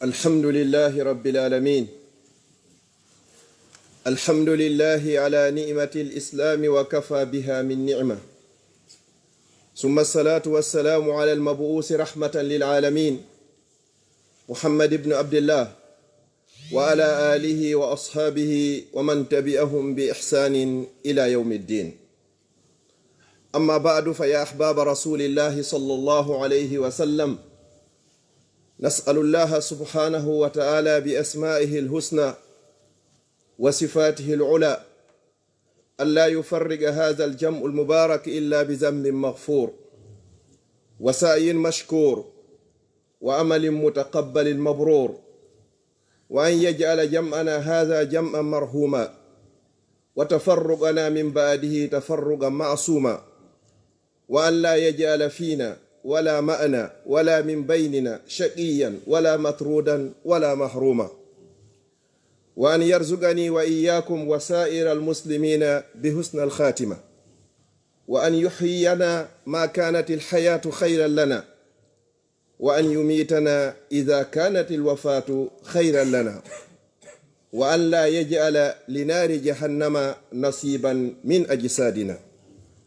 الحمد لله رب العالمين. الحمد لله على نعمة الإسلام وكفى بها من نعمة، ثم الصلاة والسلام على المبعوث رحمة للعالمين محمد بن عبد الله وعلى آله وأصحابه ومن تبعهم بإحسان إلى يوم الدين. أما بعد، فيا أحباب رسول الله صلى الله عليه وسلم، نسأل الله سبحانه وتعالى بأسمائه الحسنى وصفاته العلى ألا يفرق هذا الجمع المبارك إلا بذنب مغفور وسعي مشكور وأمل متقبل مبرور، وأن يجعل جمعنا هذا جمعا مرحوما وتفرقنا من بعده تفرقا معصوما، وأن لا يجعل فينا ولا معنا ولا من بيننا شقيا ولا مطرودا ولا محروما، وأن يرزقني وإياكم وسائر المسلمين بحسن الخاتمة، وأن يحيينا ما كانت الحياة خيرا لنا، وأن يميتنا إذا كانت الوفاة خيرا لنا، وأن لا يجعل لنار جهنم نصيبا من أجسادنا،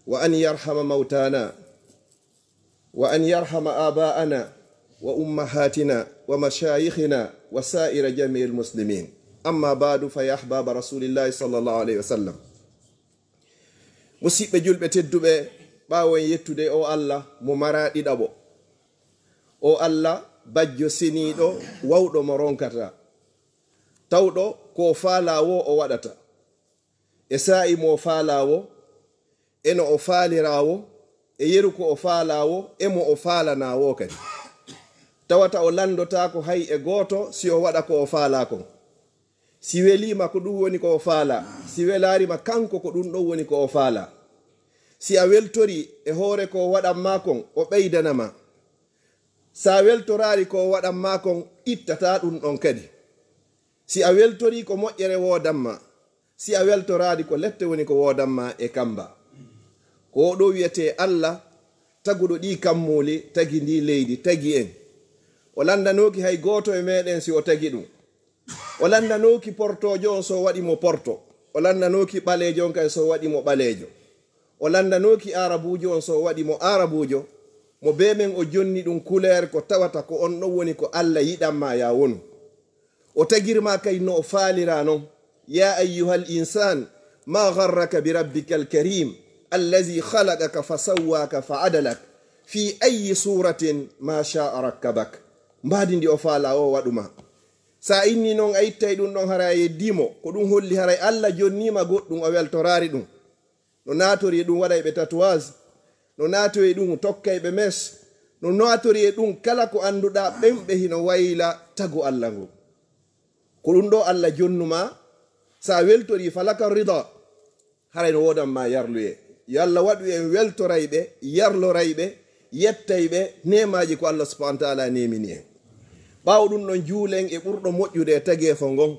وأن يرحم موتانا، وأن يرحم آباءنا وأمهاتنا ومشايخنا وسائر جميع المسلمين. أما بعد، فيا أحباب رسول الله صلى الله عليه وسلم، musidɓe julɓe tedduɓe, ɓaawon yettude o Allah mo maraɗiɗaɓo, o Allah bajjo seniiɗo wawɗo mo ronkata, tawɗo ko faalawo o waɗata, e sa'i mo faalawo eno o faalirawo, e yeru ko o faalawo emo o faalanawo kadi. Tawata o landotako hay e goto si o waɗa ko o faala kon. Si welima ko ɗum woni ko o faala, si welarima kanko ko ɗum ɗon woni ko o faala. Si a weltori e hoore ko waɗanma kon, o ɓeydanama. Sa weltorari ko waɗanma kon, ittata ɗum ɗon kadi. Si a weltori ko moƴƴere wodanma, si a weltorari ko lette woni ko wodanma e kamba. Ko ɗo wiyete Allah taguɗo ɗi kammuli, tagi ndi leydi, tagi en. O landanoki hay goto e meɗen si o tagi ɗum. O landanoki portojo on so waɗimo porto, o landanoki ɓalejo on kay so waɗimo ɓalejo, o landanoki arabujo on so waɗimo arabujo, mo be men o jonni ɗum couleur ko tawata ko on ɗon woni ko Allah yiɗanma ya wonu. O tagirma kay no o faalira non: ya ayyuhal insan ma gharraka bi rabbikal karim allazi khalaqaka fasawwaka fa'adalak fi ayyi suratin ma sha'a rakkabak. Mbadi ndi o faala o waɗuma. Sa inni non a ittay ɗum ɗon hara yeddimo, ko ɗum holli haray Allah jonnima goɗɗum o weltorari ɗum. No natori ɗum waɗa ɓe tatouage, no natori ɗum tokkay ɓe mes, no natori ɗum kala ko anduɗa ɓemɓe hino wayla tagu Allah ngo. Ko ɗum ɗo Allah jonnuma, sa weltori falaka rida, haray no wodanma yarluye. Yo Allah waɗu en weltorayɓe, yarlorayɓe, yettayɓe nemaji ko Allah subhanahu wa ta'ala nemini en. Ɓaawo ɗum ɗon juulen e ɓurɗo moƴƴude e tageefo ngon.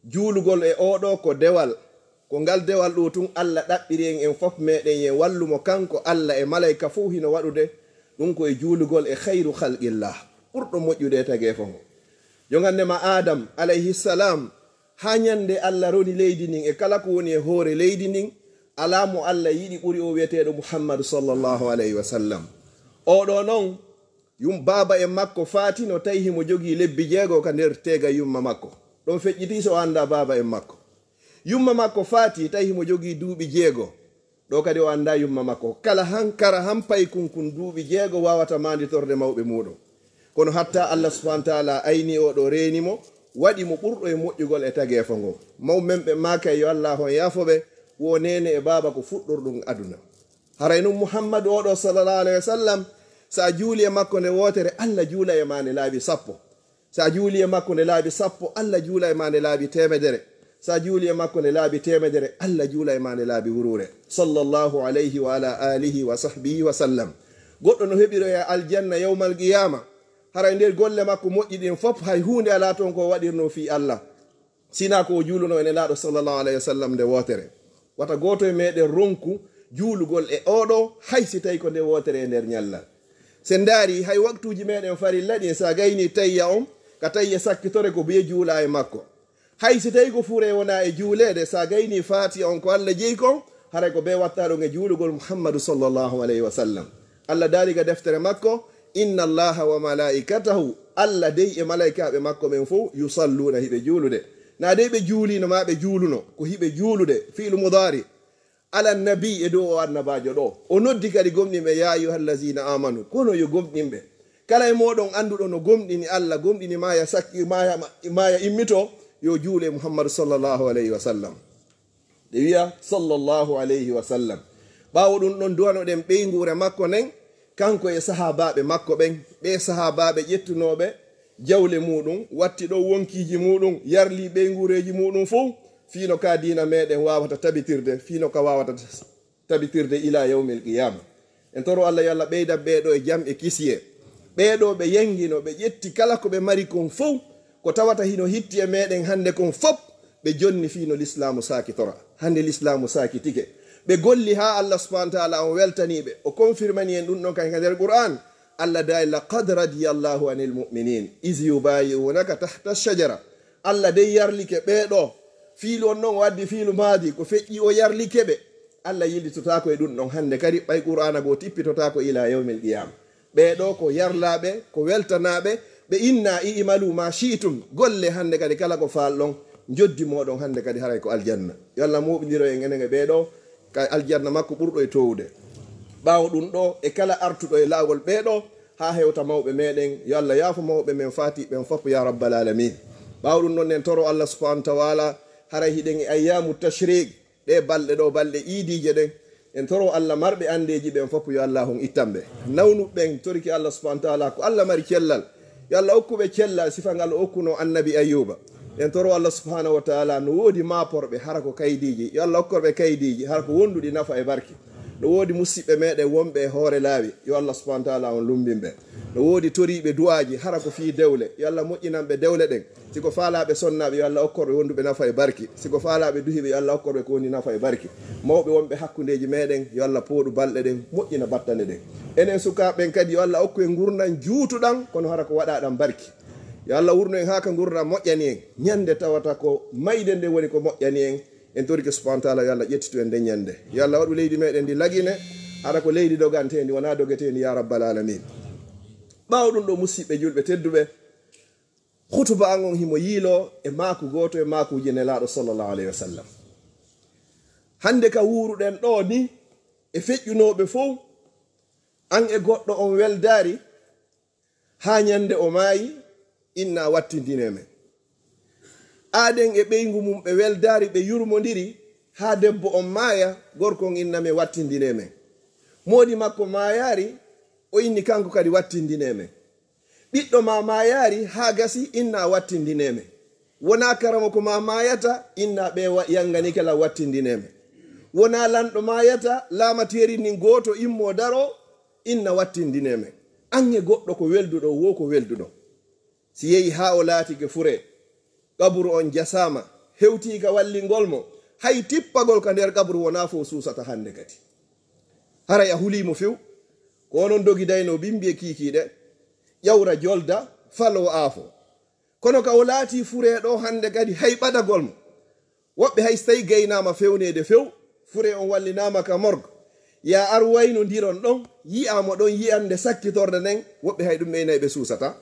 Juulugol e oɗo ko dewal, ko ngal dewal ɗo tun Allah ɗaɓɓiri en fof meɗen ye wallumo kanko Allah e malayka fuu hino waɗude ɗum koye juulugol e khayru khalqillah, ɓurɗo moƴƴude e tageefo ngon. Jongandema Adam alayhi salam, ha ñande Allah roni leydi ndin e kala ko woni e hoore leydi ndin, ala mo Allah yiɗi ɓuri o wiyeteɗo Muhammadu sallallahu alayhi wa sallam. Oɗo noon yum baba e makko faati no tawi himo jogii lebbi 6 ka nder tega yumma makko. Ɗon feƴƴiti so anda baba en makko. Yumma makko faati tawi himo jogii duuɓi 6, ɗo kadi o anda yumma makko. Kala hankara hampay kunkun duuɓi 6 wawata manditorde mawɓe muɗum. Kono hatta Allah subhanahu wa ta'ala ayni oɗo renimo, waɗi mo ɓurɗo e moƴƴugol e tageefo ngon. Mawmen ɓe makay yo Allah hon yafoɓe, wo nene e baba ko fuɗɗorɗum aduna. Haray nun Muhammadu oɗo sallallahu alayhi wa sallam, sa juuli e makko nde wotere, Allah juula e ma nde laabi 10. Sa juuli e makko nde laabi 10, Allah juula e ma nde laabi 100. Sa juuli e makko nde laabi 100, Allah juula e ma nde laabi wurure. Sallallahu alayhi wa ala alihi wa sahbihi wa sallam. Goɗɗo no heɓiro e aljanna yawmal qiyama, haray nder golle makko moƴƴi ɗin fof hay hunde ala toon ko waɗirno fi Allah, sina ko o juuluno ene laaɗo sallallahu alayhi wa sallam nde wotere. Wata goto e meɗen ronku juulugol e oɗo hay si tawi ko nde wotere e nder ñallal. Sen daari hay waktuji meɗen farilla ɗin, sa gayni tayya on ka tawi sakkitore ko be juula e makko hay si tawi ko fure wona e juulede sa gayni fatiha on ko Allah jeyi kon haray ko be watta ɗon e juulugol muhammadu sallllahu alayhi wa sallam. Allah daali ga deftere makko inna allaha wa malaikatahu Allah dey e malaikaɓe makko ɓen fof yusalluna hiɓe juulude na dey ɓe juulino ma ɓe juuluno ko hiɓe juulude fiilu mudari ala nabi e dow o annabajo ɗo o noddi kadi gomɗinɓe ya ayuhallazina amanu kono yo gomɗinɓe kala e moɗon anduɗo no gomɗini Allah gomɗini maya sakki maya immito yo juule muhammadu sallllahu alayhi wa sallam ɗe wiya sallllahu alayhi wa sallam ɓawo ɗum ɗon duwanoɗen ɓeygure makko nden kanko e sahabaɓe makko ɓen ɓe sahabaɓe ƴettunoɓe jawle muɗum watti ɗo wonkiji muɗum yarli ɓeygureji muɗum fof fiino ka dina meɗen wawata tabitirde fiino ka wawata tabitirde ila yawmil qiyama en toro Allah yo Allah ɓeyda ɓeɗo e jam e kisiye ɓeɗo ɓe yengino ɓe ƴetti kala ko ɓe mari kon fof ko tawata hino hitti e meɗen hande kon fop ɓe jonni fiino l'islamu sakitora hande l'islamu sakitike ɓe golli ha Allah subhanahu wa ta'ala on weltaniɓe o confirmani en ɗum ɗon kan nder Qur'an Allah dai laqad radiyallahu anil mu'minin iz yubayi'unaka tahta ash-shajara Allah dai yarlike ɓeɗo fiilu on noon waddi fiilu maadi ko feƴƴi o yarlike ɓe Allah yillitotako e ɗum ɗon hande kadi ɓay Qur'ana go tippitotako ila yawmil qiyama ɓeɗo ko yarlaɓe ko weltanaɓe ɓe inna i'malu ma shi'tum golle hande kadi kala ko falɗon joddi moɗon hande kadi haray ko aljanna yo Allah moɓidiro en enen e ɓeɗo ka aljanna makko ɓurɗo e towde ɓawo ɗum ɗo e kala artuɗo e laawol ɓeɗo ha hewta mawɓe meɗen yo Allah yaafo mawɓe men fati ɓen fop ya rabbal alamin ɓawo ɗum ɗon en toro Allah subhanahu wa ta'ala haray hiɗen e ayyamu tashrik ɗe balɗe ɗo balɗe iidije ɗen en toro Allah marɓe andeji ɓen fop yo Allah hon ittanɓe nawnuɓen toriki Allah subhanahu wa ta'ala ko Allah mari cellal yo Allah hokkuɓe cellal sifa ngal o hokkuno annabi ayyuba en toro Allah subhanahu wa ta'ala no woodi maporɓe hara ko kaydiji yo Allah hokkorɓe kaydiji hara ko wonduɗi nafa e barki no woodi musidɓe meɗen wonɓe e hoore laawi yo Allah subhanahu wa ta'ala on lumbinɓe no woodi toriɓe duwaji hara ko fi dewle yo Allah moƴƴinanɓe dewle ɗen siko faalaɓe sonnaɓe yo Allah hokkorɓe wonduɓe nafa e barki siko faalaɓe duhiɓe yo Allah hokkorɓe ko woni nafa e barki mawɓe wonɓe hakkudeji meɗen yo Allah pooɗu balɗe ɗen moƴƴina battane ɗen enen sukaɓen kadi yo Allah hokku en gurnan juutuɗan kono hara ko waɗaɗan barki yo Allah wurno en ha ka gurna moƴƴani en ñande tawata ko mayde nde woni ko moƴƴani en torike subhanahu wa ta'ala yo Allah ƴettitu en nde ñande yo Allah waɗu leydi meɗen ndi lagine hara ko leydi dogantendi wona dogetendi ya rabbal alamin ɓawo ɗum ɗo musidɓe julɓe tedduɓe hutuba an on himo yiilo e maku goto e makuji nelaɗo sallllahu alayhi wa sallam hande ka wuruɗen ɗo ni e feƴƴunoɓe fof an e goɗɗo on weldari ha ñande o maayi inna wattindine men aɗen e ɓeygu mum ɓe weldari ɓe yurmodiri ha debbo on maaya gorko on inname wattindine men moodi makko maayari o inni kanko kadi wattindine men ɓiɗɗo ma maayari ha gasi inna wattindine men wona karamo ko ma maayata inna ɓe yangani kala wattindine men wona lanɗo maayata laamateri nin goto immo daro inna wattindine men an e goɗɗo ko welduɗo wo ko welduɗo si yehi ha o laatike fure kaburu on jasama hewtika wallingol mo hay tippagol ka nder kaburu wona fo susata hande kadi hara ya hulimo few ko onon dogidayno bimbi e kikiɗe ƴawra jolda falo aafo kono ka o laati fure ɗo hande kadi hay ɓadagol mo woɓɓe hay so tawi gaynama fewnede few fure on wallinama ka morgue ya ar wayno ndiron ɗon yiyamo ɗon yiyande sakkitorde nden woɓɓe hay ɗum ɓeynayi ɓe susata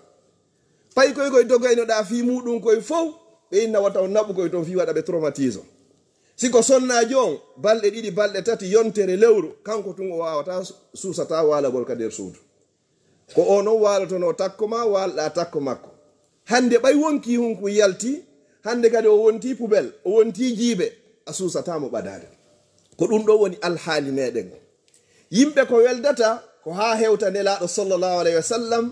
pay koy koye dogaynoɗa fi muɗum koye fof ɓe inna wata on naɓu koye toon fi waɗa ɓe traumatise siko sonnajo on balɗe ɗiɗi balɗe tati yontere lewru kanko tun o wawata susata walagol ka nder suudu ko o noon walotono takko ma walɗa takko makko hande ɓay wonki hunko yalti hande kadi o wonti poubel o wonti jiiɓe a susatamo ɓadade ko ɗum ɗo woni alhaali meɗen yimɓe ko weldata ko ha hewta nelaɗo sallllahu alayhi wa sallam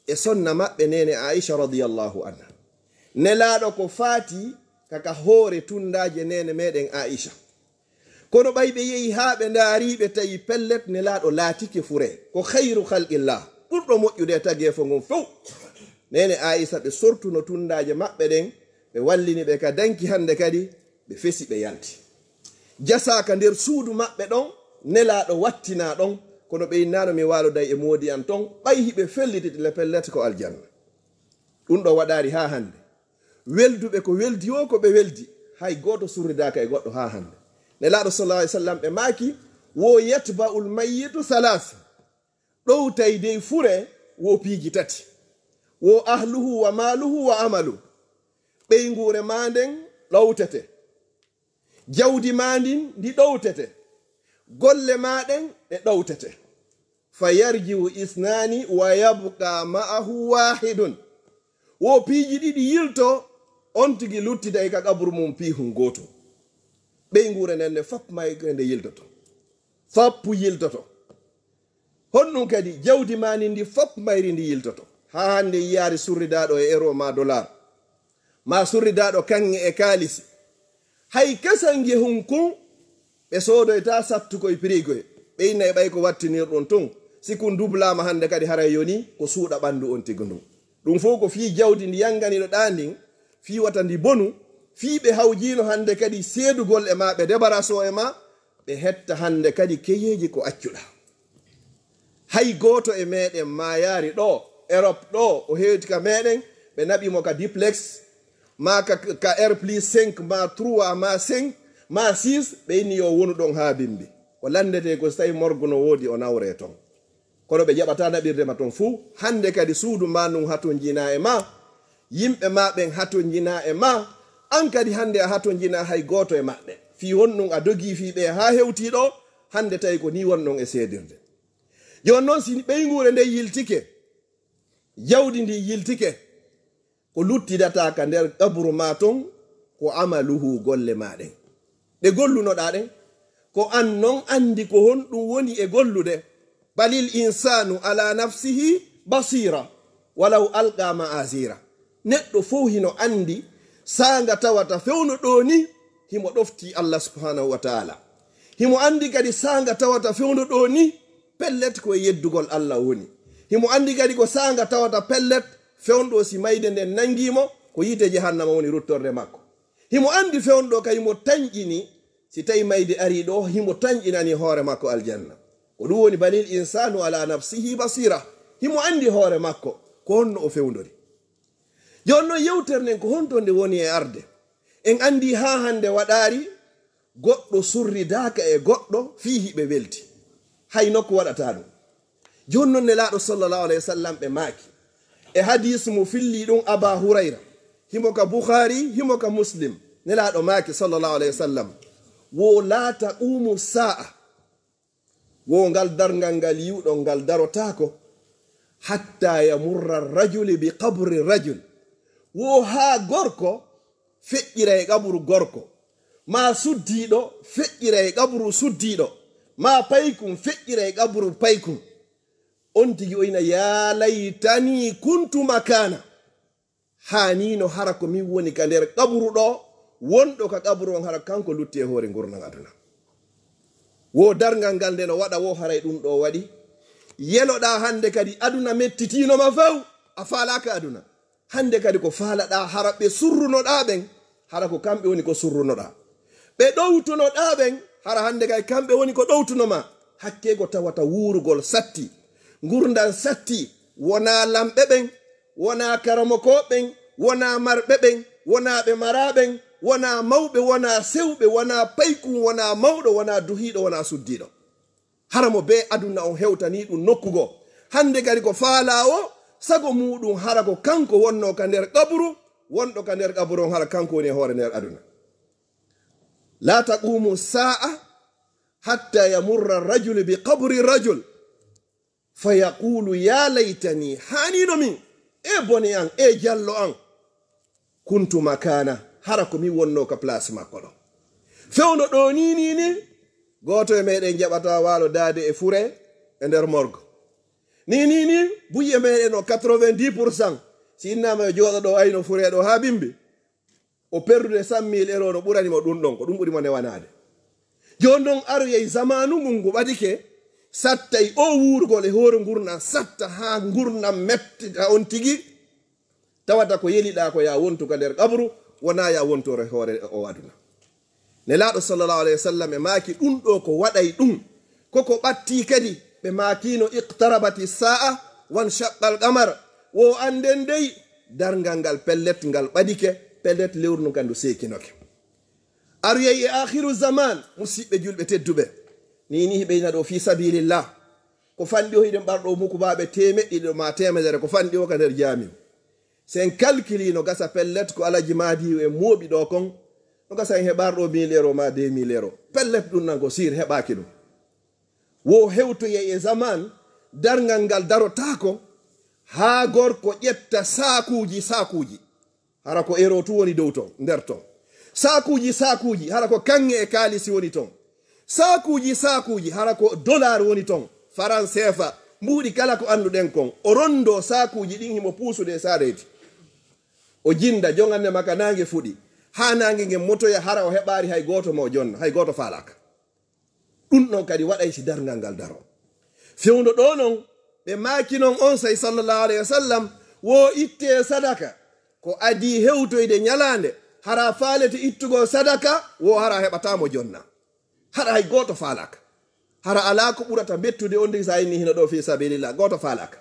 e sonna maɓɓe nene Aisha radiyallahu anha nelaɗo ko faati kaka hoore tundaje nene meɗen Aisha kono ɓay ɓe yehi ha ɓe ndaariɓe tawi pellet nelaɗo laatike fure ko khayru khalqillah ɓurɗo moƴƴude tagefo ngon few nene Aisha ɓe sortuno tundaje maɓɓe ɗen ɓe wallini ɓe ka danki hande kadi ɓe fesi ɓe yalti jasaka nder suudu maɓɓe ɗon nelaɗo wattina ɗon kono ɓe innano mi waloday e moodi an ton ɓay hiɓe fellititi le pellet ko aljanna ɗum ɗo waɗari ha hande welduɓe ko weldi o ko ɓe weldi hay goto surridaka e goɗɗo ha hande nelaɗo sallallahu alaihi wasallam ɓe maki wo yatba'ul mayyitu salas ɗowtay dey fure wo piiji tati wo ahluhu wa maluhu wa amalu ɓeygure ma nden ɗowtete jawdi ma ndin ndi ɗowtete golle maɗen ɗe ɗowtete fa yarjiu isnani wa yabqa ma'ahu wahidun wo piiji ɗiɗi yilto on tigi luttida e ka kaburu mum pihun goto ɓeygure nden nde fap mayke nde yiltoto fappu yiltoto honɗum kadi jawdi mani ndi fap mayri ndi yiltoto ha hande yiyaari surridaɗo e euro ma dollar ma surridaɗo kanŋe e kaalisi hay kesan gehun kun ɓe soodoyta sattukoye pirigoye ɓeyna e ɓay ko wattinirɗon tun sikun dublama hande kadi haray yoni ko suuɗa ɓandu on tigo ndum ɗum fof ko fii jawdi ndi yanganiɗo ɗa ndin fii wata ndi bonu fii ɓe hawjino hande kadi seedugol e ma ɓe débaraso e ma ɓe hetta hande kadi keyeji ko accuɗa hay goto e meɗen ma yaari ɗo Europe ɗo o hewti ka meɗen ɓe naɓimo ka duplex ma ka R plus 5 ma 3 ma 5 ma 6 ɓe inni yo wonu ɗon ha bimbi ko landete ko so tawi morgue no woodi o nawre ton kono ɓe jaɓata naɓirde ma ton fuu hande kadi suudu ma nun hato jina e ma yimɓe ma ɓen hato jina e ma an kadi hande a hato jina hay goto e maɓɓe fi wonɗum a dogi fi ɓe ha hewtiɗo hande tawi ko ni wonɗon e seedirde joni noon si ɓeygure nde yiltike jawdi ndi yiltike ko luttidata ka nder kaburu ma ton ko amaluhu golle maɗen ɗe gollunoɗa ɗen ko an non andi ko honɗum woni e gollude balil insanu ala nafsihi basira walaw alqa ma'azira neɗɗo fof hino andi sanga tawata fewno ɗo ni himo ɗofti Allah subhanahu wa ta'ala himo andi kadi sanga tawata fewno ɗo ni pellet ko yeddugol Allah woni himo andi kadi ko sanga tawata pellet fewnɗo si mayde nden nangimo ko yite jahannama woni ruttorde makko himo andi fewnɗo kay mo tañƴini si tawi mayde ari ɗo himo tañƴinani hoore makko aljanna ko ɗum woni balil insanu ala nafsihi basira himo andi hoore makko ko honno o fewndori joni noon yewtere nden ko honto nde woni e arde en andi ha hande waɗari goɗɗo surridaka e goɗɗo fihi ɓe welti hay nokko waɗata ɗum joni noon nelaɗo sallallahu alayhi wa sallam ɓe maaki e hadis mo filli ɗum aba hurayra himo ka bukhari himo ka muslim nelaɗo maaki sallallahu alayhi wa sallam wo laata umu sa'a wo ngal dargal ngal yiwɗo ngal darotako hatta yamurra rajuli bi qabri rajul wo ha gorko feƴƴira e qabru gorko ma suddiɗo feƴƴira e qabru suddiɗo ma paykum feƴƴira e qabru paykum on tigi oyna ya laytani kuntu makana hanino hara ko min woni ka nder qabru ɗo wonɗo ka qabru on hara kanko lutti e hoore gurnan aduna wo dargal ngal nde no waɗa wo haray ɗum ɗo waɗi yeloɗa hande kadi aduna mettitinoma faw a falaka aduna hande kadi ko falaɗa hara ɓe surrunoɗa ɓen hara ko kamɓe woni ko surrunoɗa ɓe ɗowtunoɗa ɓen hara hande kadi kamɓe woni ko ɗowtunoma hakke ko tawata wurugol satti gurdal satti wona lamɓe ɓen wona karamokoɓen wona marɓe ɓen wona ɓe maraɓen wona mawɓe wona sewɓe wona paykum wona mawɗo wona duhiɗo wona suddiɗo hara mo be aduna on hewtani ɗum nokkugo hande kadi ko faala o sago muɗum hara ko kanko wonno ka nder qabru wonɗo ka nder qabru on hara kanko woni e hoore nder aduna la taqumu sa'a hatta yamurra rajulu bi qabri rajul fa yaqulu ya laytani hanino min e bone an e jallo an kuntu makana hara ko min wonno ka place makko ɗo fewno ɗo ni goto e meɗen jaɓata walo daade e fure e nder morgue ni buye meɗen o 90% si innama e jooɗo ɗo ayno fure ɗo ha bimbi o perdude 100 000 € no ɓuranimo ɗum ɗon ko ɗum ɓurimo newanade joni noon aroyey zamanu ngun ngu ɓadike sattay o wurgol e hoore gurnam satta ha gurnam mettita on tigi tawata ko yeliɗa ko ya wontu ka nder qabru wona ya wontore hoore o aduna nelaɗo sallallahu alayhi wa sallam e maaki ɗum ɗo ko waɗay ɗum koko ɓatti kadi ɓe maakino iqtarabati sa'a wan shaqqal qamar wo anden dey darngal ngal pellet ngal ɓadike pellet lewru ndu kandu sekinoke aroyey e akhiru zaman musidɓe julɓe tedduɓe ni hiɓeyna ɗo fi sabilillah ko fanɗi o hiɗen ɓarɗo mukubaɓe temeɗɗiɗo ma temedere ko fanɗi o ka nder jami sen calculi no gasa pellet ko alaji madi e mooɓi ɗo kon no gasa en heɓarɗo 1000 euro ma 2000 euro pellet ɗum nan ko sir heɓaki ɗum wo hewtoye e zaman darngal ngal darotako ha gorko ƴetta sakuji hara ko euro tu woni dow ton nder ton sakuji hara ko kange e kalisi woni ton sakuji hara ko dollar woni ton faran sefa mbuɗi kala ko anduɗen kon o rondo sakuji ɗin himo puusude sareti o jinda jongande maka nange fuɗi ha nange nge motoya hara o heɓari hay goto mo jonna hay goto falaka ɗum ɗon kadi waɗay si darngal ngal daro fewndo ɗo non ɓe maki non on say sallallahu alayhi wa sallam wo itte sadaka ko adi hewtoyde ñalande hara faalete ittugo sadaka wo hara heɓatamo jonna hara hay goto falaka hara ala ko ɓurata bettude on ndi sa inni hino ɗo fi sabilillah goto falaka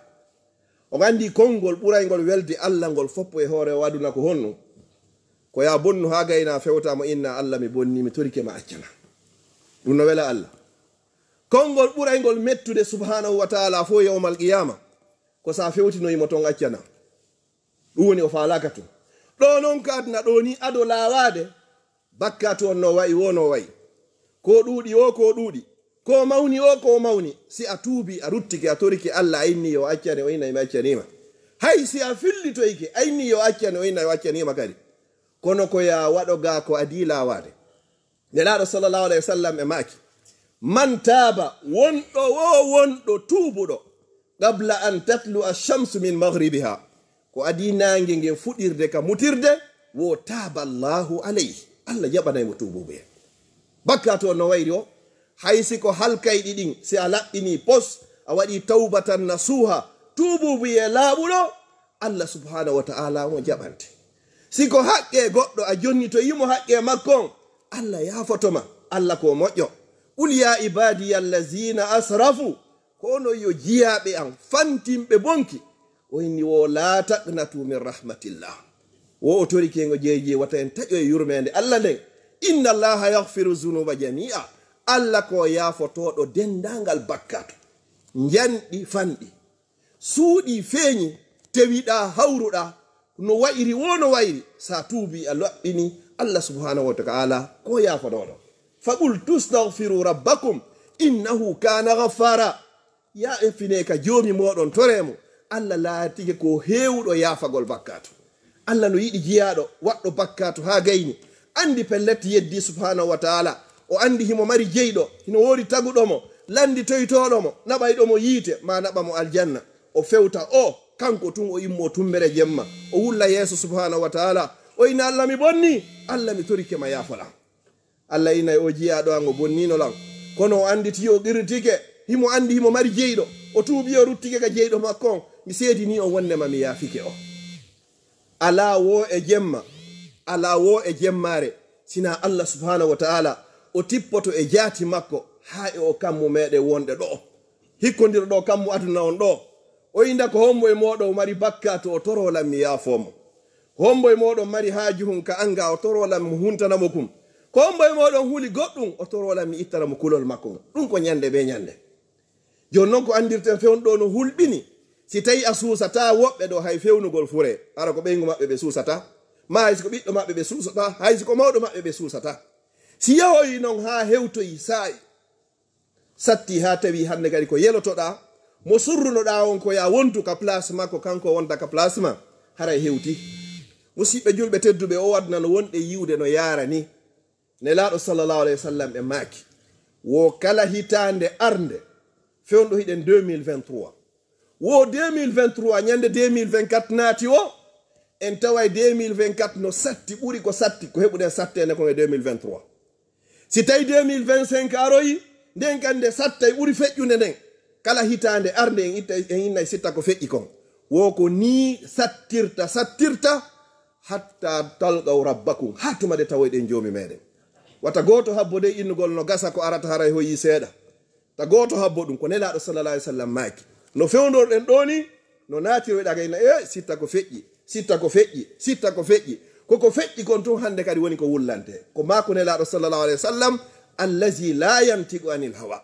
o gandi konngol ɓuraygol welde allah ngol foppo e hoore waɗuna ko honno ko ya bonnu ha gayna fewtamo inna allah mi bonni mi torike ma accana ɗum no wela allah konngol ɓuraygol mettude subhanahu wa taala fo yawmal qiyama ko sa fewtinoyimo ton accana ɗum woni o falaka to ɗo noon ka aduna ɗo ni ado lawade bakkatu on no wayi wo no wayi ko ɗuuɗi o ko ɗuuɗi ko mawni o ko mawni si a tuubi a ruttike a toriki allah a inni yo accane o inna mi accanima hay si a fillitoyke a inni yo accane o inna yo accanima kadi kono ko ya waɗo ga ko adi lawade nelaɗo sallallahu alayhi wa sallam e maki man taaba wonɗo tuubuɗo qabla an tatlu ash-shamsu min maghribiha ko adi nange ngen fuɗirde ka mutirde wo taaba allahu alayhi allah jaɓanaymo tuubuɓe bakka to no wayri o haysi ko halkayɗi ɗin si a laɓɓini pos a waɗi tawbatan nasuha tuubuɓe laaɓuɗo allah subhanahu wa ta'ala mo jaɓante si ko haqqe goɗɗo a jonni to yimo haqqe makkon allah yafotoma allah ko moƴƴo qul ya ibadiya allazina asrafu kono yo jiyaɓe an fantimɓe bonki o inni wo la taqnatu min rahmatillah wo o torikego jeeje wata en taƴo e yurmede allah nden inna allaha yahfiru zunuba jami'a allah ko yafotoɗo dendangal bakkato janɗi fanɗi suuɗi feeñi tewiɗa hawruɗa no wayri wono wayri sa tuubi a laɓɓini allah subhanahu wa ta'ala ko yafotoɗo faqul tustahfiru rabbakum innahu kana ghaffara ya effine ka joomi moɗon toremo allah laatike ko hewɗo yafagol bakkato allah no yiɗi jiyaɗo waɗɗo bakkato ha gayni andi pellet yeddi subhanahu wa ta'ala o andi himo mari jeyɗo hino wori taguɗomo landi toytoɗomo naɓayɗomo yiite ma naɓamo aljanna o fewta o kanko tun o immo tumbere jemma o wulla yeeso subhanahu wa ta'ala o ina allah mi bonni allah mi torike ma yafola allah inayi o jiyaɗo an o bonninolan kono o anditi o qirtike himo andi himo mari jeyɗo o tuubi o ruttike ka jeyɗo makkon mi seedini o wonnema mi yaafike o ala wo e jemma ala wo e jemmare sina allah subhanahu wa ta'ala o tippoto e jaati makko ha e o kammu meɗe wonɗe ɗo hikkodira ɗo kammu aduna on ɗo o inda ko hombo e moɗon mari bakkato o torolam mi yaafomo hombo e moɗon mari haajuhum ka anga o torolam mi huntanamo kum ko hombo e moɗon huuli goɗɗum o torolam mi ittanamo kulol makko ɗum ko ñande be ñande joni noon ko andirten fewnɗo no hulɓini si tawi a suusata woɓɓe ɗo hay fewnugol fure ara ko ɓeygu maɓɓe ɓe suusata ma haysi ko ɓiɗɗo maɓɓe ɓe suusata haysi ko mawɗo maɓɓe ɓe suusata si yahoyi noon ha hewtoyi saayi satti ha tawi hande kadi ko yelotoɗa mo surrunoɗa on ko ya wontu ka place makko kanko wonta ka place ma haray hewti musidɓe julɓe tedduɓe o wadna no wonɗe yiwde no yaara ni nelaɗo sallallahu alayhi wa sallam e maaki wo kala hitande arde fewnɗo hiɗen 2023 wo 2023 ñande 2024 naati o en tawa 2024 no satti ɓuri ko satti ko heɓuɗen sattene kon e 2023 si tawi 2025 aroyi nden kande sattay ɓuri feƴƴude nden kala hitande arde en itta en innay sitta ko feƴƴi kon wo ko ni sattirta hatta talgaw rabbakum ha tumade tawoyɗen joomi meɗen wata goto habbo de innugol no gasa ko arata haray hoyi seeɗa ta goto habbo ɗum ko nelaɗo sallallahu alaihi wasallam maaki no fewndorɗen ɗo ni no naatiroyɗa kayna sitta ko feƴƴi sitta ko feƴƴi koko feƴƴi kon tun hande kadi woni ko wullante ko mako nelaɗo sallallahu alaihi wasallam allazi la yantiqu anil hawa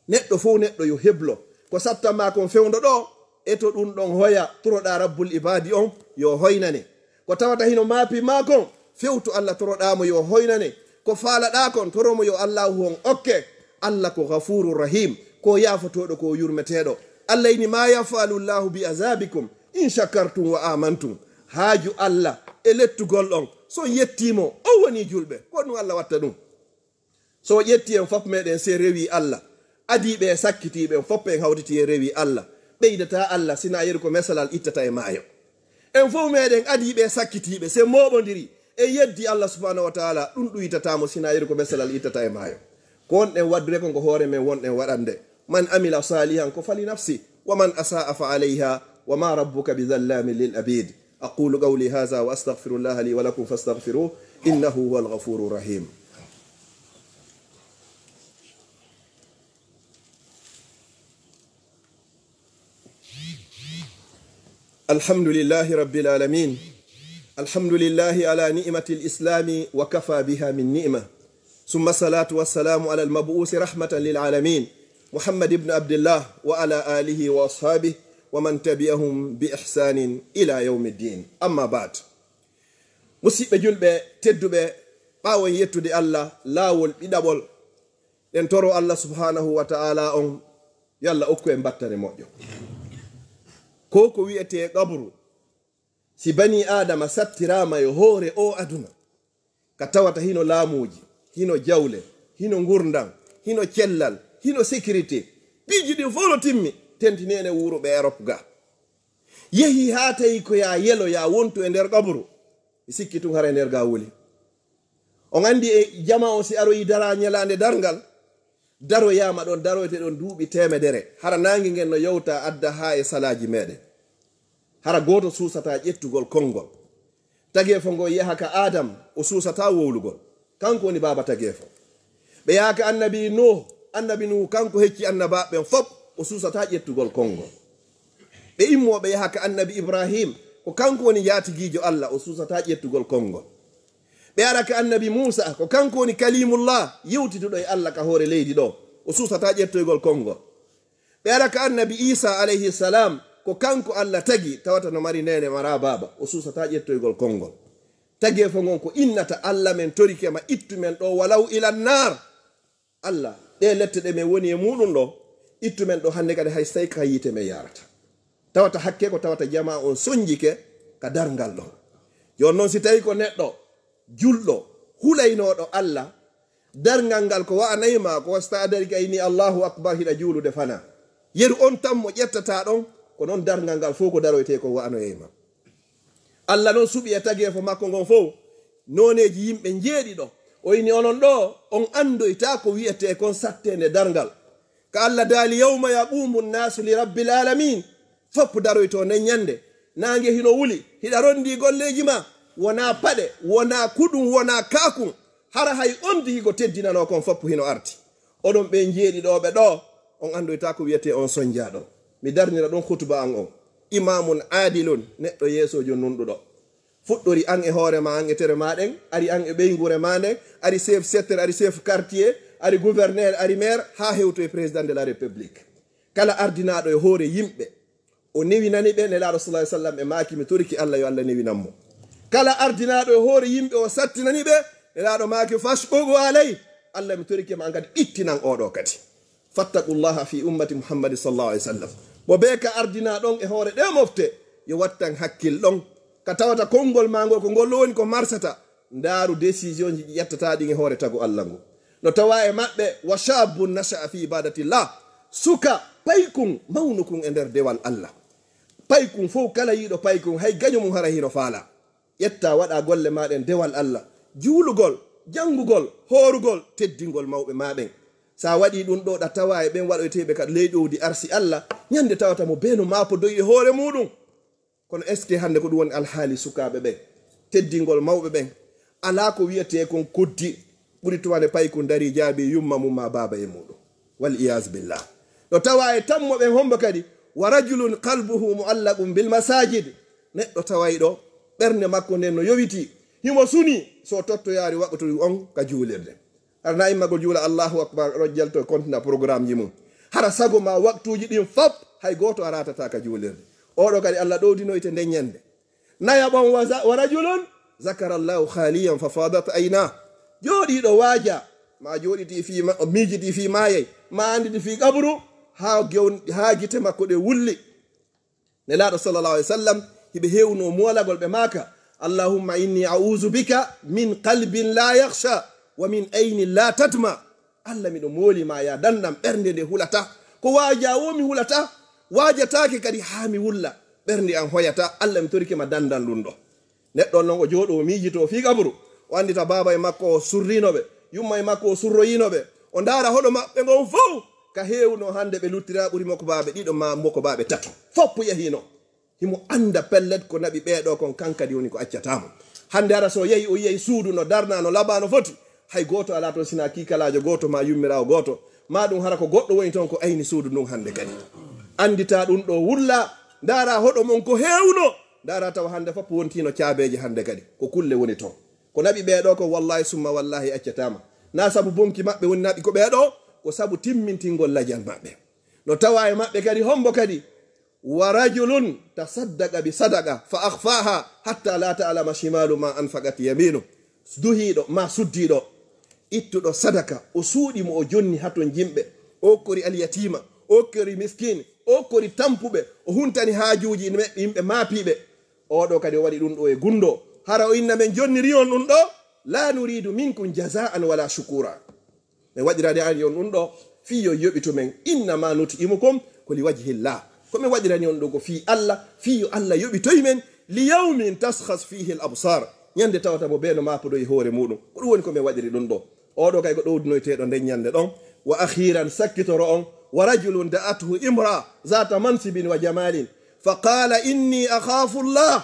neɗɗo fof neɗɗo yo heblo ko sattanma kon fewdo ɗo e to ɗum ɗon hoya toroɗa rabbul ibadi on yo hoynane ko tawata hino maapi makon fewtu Allah toroɗamo yo hoynane ko faalaɗa kon toromo yo allahu on okke Allah ko ghafurur rahim ko yafotoɗo ko yurmeteɗo Allah ini ma yafalu llahu bi azabikum in shakartum wa amantum haaju Allah e lettugol ɗon so yettimo o woni julɓe ko ɗum Allah watta ɗum so yetti en fof meɗen se rewi Allah adiɓe e sakkitiɓe en fof en hawtiti e rewi Allah ɓeydata Allah sina yeru ko mesalal ittata e maayo en fof meɗen adiɓe e sakkitiɓe se moɓodiri e yeddi Allah subhanahu wa taala ɗum ɗuytatamo sina yeru ko mesalal ittata e maayo ko wonɗen waddure ko hoore men wonɗen waɗande man amila salihan ko fali nafsi wa man asaa fa alayha wa ma rabbuka bizallamin lil abid aqulu qawli hadha wa astaghfirullaha li wa lakum fastaghfiruhu innahu huwal ghafurur rahim الحمد لله رب العالمين الحمد لله على نعمة الإسلام وكفى بها من نعمة ثم الصلاة والسلام على المبعوث رحمة للعالمين محمد بن عبد الله وعلى آله وأصحابه ومن تبعهم بإحسان إلى يوم الدين أما بعد مسيب جلب تدب باوين يتد الله لاول بدبول ينترو الله سبحانه وتعالى يلا أكو ينبتر موجو koko wiyete qabru si bani adama sattirama yo hoore o aduna ka tawata hino laamuji hino jawle hino ngurndam hino cellal hino sécurité piiji ɗin fof no timmi tentinene wuro ɓe Europe ga yehi ha tawi ko ya yelo ya wontu e nder qabru mi sikki tun hara e nder ga woli on andi e jama o si aroyi dara ñalande dargal daro yama ɗon daroyte ɗon duuɓi temedere hara nangi ngen no yowta adda ha e salaji meɗen hara goto susata ƴettugol konngol tagefo ngo yaha ka adam o susata wowlugol kanko woni baba tagefo ɓe yaha ka annabi nuh kanko hecci annabaɓen fop o susata ƴettugol konngol ɓe immoɓe yaha ka annabi ibrahim ko kanko woni yatigijo Allah o susata ƴettugol konngol ɓe ara ka annabi Musa ko kanko woni kalimullah yewtituɗo e Allah ka hoore leydi ɗo o susata ƴettoygol konngol ɓe ara ka annabi Isa alayhi salam ko kanko Allah tagi tawata no mari nene mara baba o susata ƴettoygol konngol tagi fo ngon ko innata Allah men torikema ittu men ɗo walaw ilan nar Allah ɗe lette ɗe men woni e muɗum ɗo ittu men ɗo hande kadi hay say ka yite men yarata tawata hakke ko tawata jama on soñjike ka darngal ɗon jon noon si tawi ko neɗɗo julɗo hulaynoɗo Allah darngal ngal ko wa'anayma ko wasta dari kayni Allahu akbar hiɗa juulude fana yeru on tan mo ƴettata ɗon ko noon darngal ngal fof ko daroyte ko wa'anoyema Allah noon suɓi e tagefo makko ngon fof noneji yimɓe jeeɗiɗo o yini onon ɗo on andoyta ko wiyete kon sattende darngal ka Allah daali yawma yaqumu nnasu li rabbil alamin foppo daroyto nden ñande nangue hino wuli hiɗa rondi golleji ma wona paɗe wona kuɗum wona kakum hara hay ondi ko teddinano kon foppo hino arti oɗon ɓe jeeɗiɗoɓe ɗo on andoyta ko wiyete on soñjaɗo mi darnira ɗon hutuba an on imamun adilun neɗɗo yeesojo nunɗuɗo fuɗɗori an e hoorema an e tere maɗen ari an e ɓeygure ma nden ari chef secteur ari chef quartier ari gouverneur ari maire ha hewto e président de la république kala ardinaɗo e hoore yimɓe o newinani ɓe nelaɗo sallah sallam e maaki mi toriki Allah yo Allah newinanmo kala ardinaɗo e hoore yimɓe o sattinani ɓe nelaɗo maaki fashɓugu alay Allah mi torikima an kadi ittinan oɗo kadi fattaqullaha fi ummati muhammadi sallallahu alaihi wasallam bo be ka ardina ɗon e hoore ɗe mofte yo wattan hakkil ɗon ka tawata konngol mangol ko ngol woni ko marsata ndaaru décision ji ƴettataɗi e hoore tagu Allah ngu no tawa e maɓɓe wa shabun nasha'a fi ibadatillah suka paykun mawnukun e nder dewal Allah paykun fof kala yiɗo paykun hay gaño mum hara hino faala ƴetta waɗa golle maɗen dewal Allah juulugol jangugol horugol teddingol mawɓe maɓen sa waɗi ɗum ɗo ɗa tawa e ɓen waɗoyteɓe kadi leyɗowdi arsi Allah ñande tawata mo beno mapo doyi e hoore muɗum kono est ce que hande ko ɗum woni alhaali sukaɓe ɓen teddingol mawɓe ɓen ala ko wiyete kon koddi ɓuri tuwane payko dari jaabi yumma mum ma baba e muɗum wal iyas billah no tawa e tammo ɓen hombo kadi wa rajulun qalbuhu muallaqum bil masajid neɗɗo taway ɗo ɓernde makko nden no yowiti himo suni so tottoyaari waɓɓotori on ka juulirde hara na immagol juula allahu akbar ɗo jalto continue programme ji mum hara sago ma waktuji ɗin fop hay goto a ratata ka juulirde oɗo kadi allah ɗowdinoyte nden ñande naya ɓon wa rajulun zakara llahu khaliyan fa fadat ayna jooɗiɗo waaja ma jooɗiti fi miijiti fi mayey ma anditi fi kabru ha gite makko ɗe wulli nelaɗo sallallah alih w sallam hiɓe hewno molagol ɓe maka allahumma inni auzu bika min qalbin la yakhsha wa min aynin la tatma allah miɗo molima ya dandam ɓernde nde hulata ko waaja wo mi hulata waajatake kadi ha mi wulla ɓernde an hoyata allah mi torikema dandan ɗum ɗo neɗɗo noon o jooɗo miijito fi kabru o andita baba e makko o surrinoɓe yumma e makko o surroyinoɓe o ndaara hoɗo maɓɓe ngon fof ka hewno hande ɓe luttira ɓuri makko baɓe ɗiɗo ma makko baɓe tato foppo yahino himo anda pellet ko naɓi ɓeeɗo kon kankadi woni ko accatamo hande ara so yehi o yehi suudu no darna no laaɓa no foti hay goto ala to sina kikalajo goto ma yummirawo goto ma ɗum hara ko goɗɗo woni toon ko ayni suudu ndun hande kadi andita ɗum ɗo wulla ndara hoɗo mon ko hewno ndara taw hande fof wontino caabeji hande kadi ko kulle woni toon ko naɓi ɓeeɗo ko wallahi summa wallahi accatama na saabu bonki maɓɓe woni naɓi ko ɓeeɗo ko saabu timmintingol ladial maɓɓe no tawa e maɓɓe kadi hombo kadi wa rajulun tasaddaqa bi sadaqa fa akhfaha hatta la ta'lama shimalu ma anfaqat yaminu duhiɗo ma suddiɗo ittuɗo sadaka o suuɗimo o jonni haton jimɓe o kori alyatima o kori miskine o kori tampuɓe o huntani haajuji yimɓe maapiɓe oɗo kadi o waɗi ɗum ɗo e gundo hara o inna men jonniri on ɗum ɗo la nuridu minkum jaza'an wala shukura ɓe waɗirani ani on ɗum ɗo fi yo yoɓito men innama nuti'imukum ko li wajhillah komin waɗirani on ɗo ko fi allah fi yo allah yoɓitoy men li yawmin taskhas fihi l absar ñande tawata mo ɓeeno mapoɗo e hoore muɗum ko ɗum woni komin waɗiri ɗum ɗo oɗo kay ko ɗowdinoyteɗo nden ñande ɗon wa akhiran sakkitoro on wa rajulun da'atuhu imra zata mansibin wa jamalin fa qala inni akhafu llah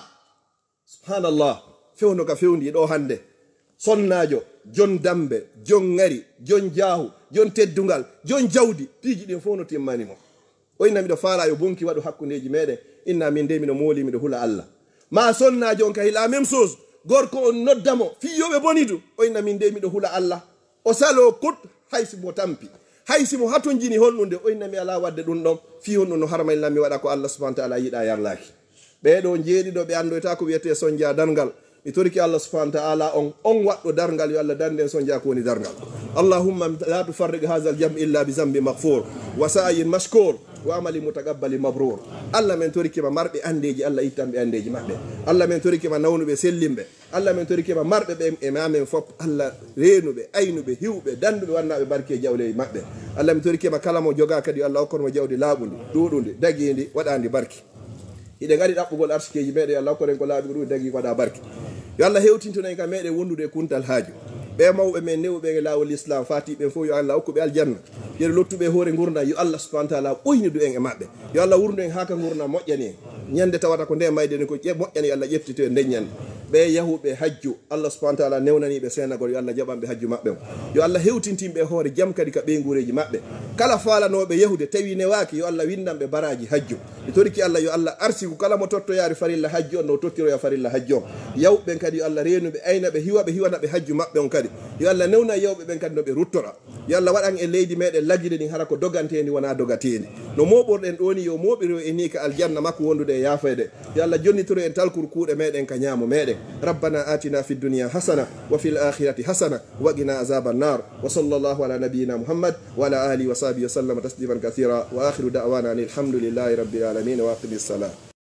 subhanallah fewno ka fewndi ɗo hande sonnajo jon dambe jon ngari jon jaahu jon teddungal jon jawdi piiji ɗin fof no timmani mo o inna miɗo faala yo bonki waɗu hakkundeji meɗen inna min nde miɗo mooli miɗo hula allah ma sonnajo on kahi la même chose gorko on noddamo fiyoɓe bonidu o inna min nde miɗo hula allah o salo kut haysi mo tampi haysi mo haton jini honɗunde o inna mi ala wadde ɗum ɗon fi honɗum no harmayillan mi waɗa ko allah subahana taala yiɗa yarlaki ɓeɗo jeeɗiɗo ɓe andoyta ko wiyete sondia dargal mi toriki allah subahana taala on waɗɗo dargal yo allah danden sondia ko woni dargal allahumma la tufarriq hadha aljam illa bi zambi maghfur wa sa'yin mashkur wa amali mutaqabbali mabrur allah men torikima marɓe andeji allah ittanɓe andeji maɓɓe allah men torikima nawnuɓe sellimɓe allah men torikima marɓe ɓe e mamen fop allah reenuɓe aynuɓe hiwɓe danduɓe wannaɓe barke jawleji maɓɓe allah men torikima kala mo joga kadi allah hokkonmo jawdi laaɓudi ɗuɗudi daguidi waɗandi barke hiɗe gari ɗaɓɓugol arsikeji meɗen allah hokkoren ko laaɓi ko ɗum dagui waɗa barke yo allah hewtintonen ka meɗen wondude kuntal haaju ɓe mawɓe men newɓe e lawol islam fatiɓe fof yo allah hokkuɓe aljanna yeɗe lottuɓe hoore gurdam yo allah subahana taala ɓoynidu en e maɓɓe yo allah wurdu en haka gurdam moƴƴani en ñande tawata ko nde mayden ko moƴƴani yo allah ƴeftito e nden ñande ɓe yahuɓe hajju allah subahana taala newnaniɓe senagol yo allah jaɓanɓe hajju maɓɓe o yo allah hewtintinɓe hoore jaam kadi ka ɓeygureji maɓɓe kala falanoɓe yahude tawi newaki yo allah windanɓe baraji hajju mi toriki allah yo allah arsiku kala mo tottoyari farilla hajju on no tottiroya farilla hajju on yawɓen kadi yo allah renuɓe aynaɓe hiwaɓe hiwanaɓe hajju maɓɓe on kadi yo allah newna yewɓe ɓen kadi no ɓe ruttora yo allah waɗan e leydi meɗen lagguide ɗin hara ko dogantendi wona dogatedi no moɓorɗen ɗoni yo moɓiro e ni ka aljanna makko wondude e yafede yo allah jonnitoro en talkour kuuɗe meɗen ka ñaamo meɗen ربنا آتنا في الدنيا حسنة وفي الآخرة حسنة وقنا عذاب النار وصلى الله على نبينا محمد وعلى آله وصحبه وسلم تسليما كثيرا وآخر دعوانا أن الحمد لله رب العالمين وأقم الصلاة